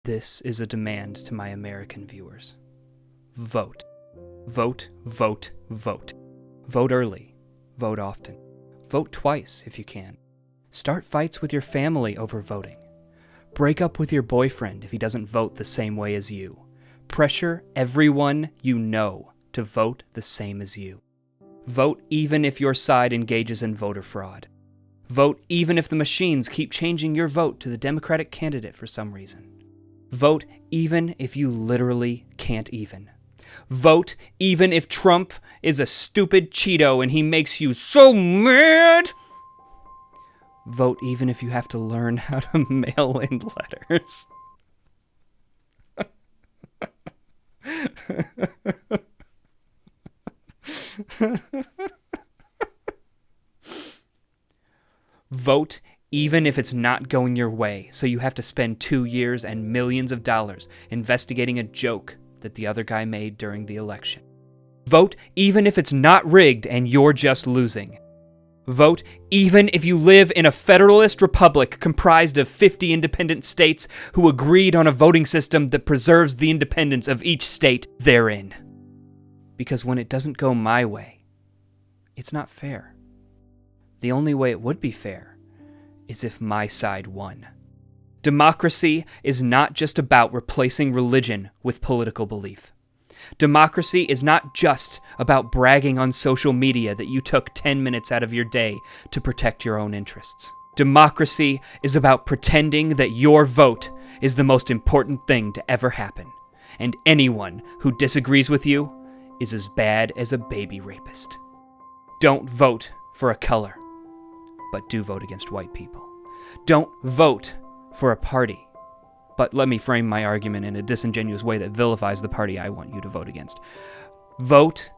This is a demand to my American viewers. Vote. Vote, vote, vote. Vote early. Vote often. Vote twice if you can. Start fights with your family over voting. Break up with your boyfriend if he doesn't vote the same way as you. Pressure everyone you know to vote the same as you. Vote even if your side engages in voter fraud. Vote even if the machines keep changing your vote to the Democratic candidate for some reason. Vote even if you literally can't even. Vote even if Trump is a stupid Cheeto and he makes you so mad. Vote even if you have to learn how to mail in letters. Vote even if it's not going your way, so you have to spend 2 years and millions of dollars investigating a joke that the other guy made during the election. Vote even if it's not rigged and you're just losing. Vote even if you live in a federalist republic comprised of 50 independent states who agreed on a voting system that preserves the independence of each state therein. Because when it doesn't go my way, it's not fair. The only way it would be fair is if my side won. Democracy is not just about replacing religion with political belief. Democracy is not just about bragging on social media that you took 10 minutes out of your day to protect your own interests. Democracy is about pretending that your vote is the most important thing to ever happen, and anyone who disagrees with you is as bad as a baby rapist. Don't vote for a color, but do vote against white people. Don't vote for a party, but let me frame my argument in a disingenuous way that vilifies the party I want you to vote against. Vote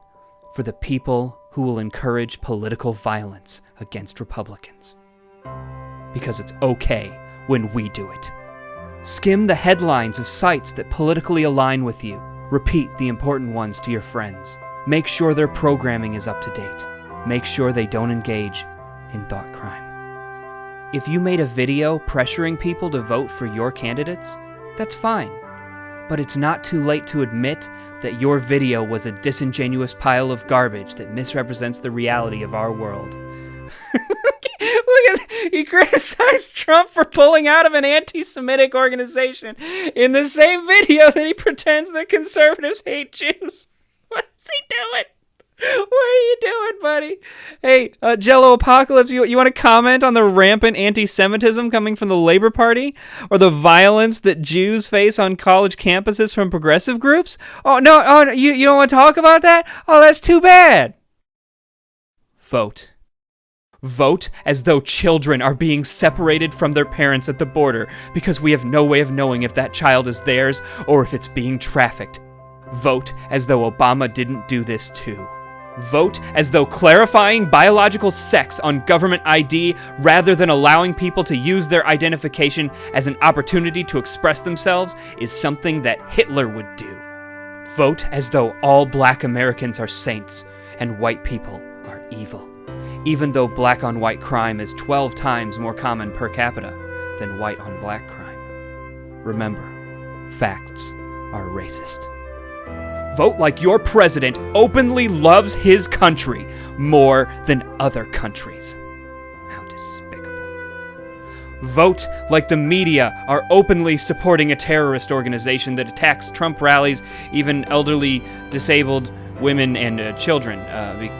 for the people who will encourage political violence against Republicans. Because it's okay when we do it. Skim the headlines of sites that politically align with you. Repeat the important ones to your friends. Make sure their programming is up to date. Make sure they don't engage in thought crime. If you made a video pressuring people to vote for your candidates, that's fine. But it's not too late to admit that your video was a disingenuous pile of garbage that misrepresents the reality of our world. Look at, he criticized Trump for pulling out of an anti-Semitic organization in the same video that he pretends that conservatives hate Jews. What's he doing? What are you doing, buddy? Hey, Jelloapocalypse, you want to comment on the rampant anti-Semitism coming from the Labor Party? Or the violence that Jews face on college campuses from progressive groups? Oh, no, you don't want to talk about that? Oh, that's too bad. Vote. Vote as though children are being separated from their parents at the border because we have no way of knowing if that child is theirs or if it's being trafficked. Vote as though Obama didn't do this too. Vote as though clarifying biological sex on government ID rather than allowing people to use their identification as an opportunity to express themselves is something that Hitler would do. Vote as though all black Americans are saints and white people are evil, even though black on white crime is 12 times more common per capita than white on black crime. Remember, facts are racist. Vote like your president openly loves his country more than other countries. How despicable. Vote like the media are openly supporting a terrorist organization that attacks Trump rallies, even elderly, disabled women and children,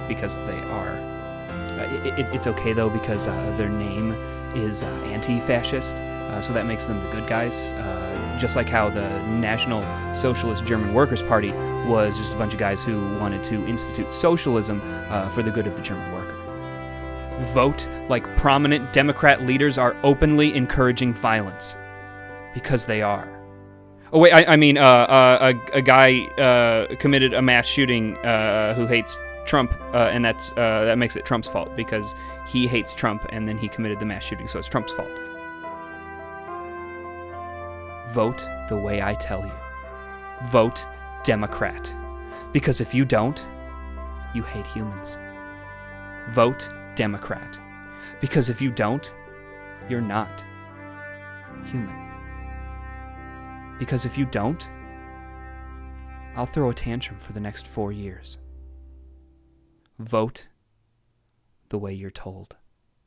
because they are. It's okay, though, because their name is anti-fascist, so that makes them the good guys. Just like how the National Socialist German Workers' Party was just a bunch of guys who wanted to institute socialism for the good of the German worker. Vote like prominent Democrat leaders are openly encouraging violence. Because they are. Oh, wait, I mean, a guy committed a mass shooting who hates Trump, and that makes it Trump's fault because he hates Trump and then he committed the mass shooting, so it's Trump's fault. Vote the way I tell you. Vote Democrat. Because if you don't, you hate humans. Vote Democrat. Because if you don't, you're not human. Because if you don't, I'll throw a tantrum for the next 4 years. Vote the way you're told.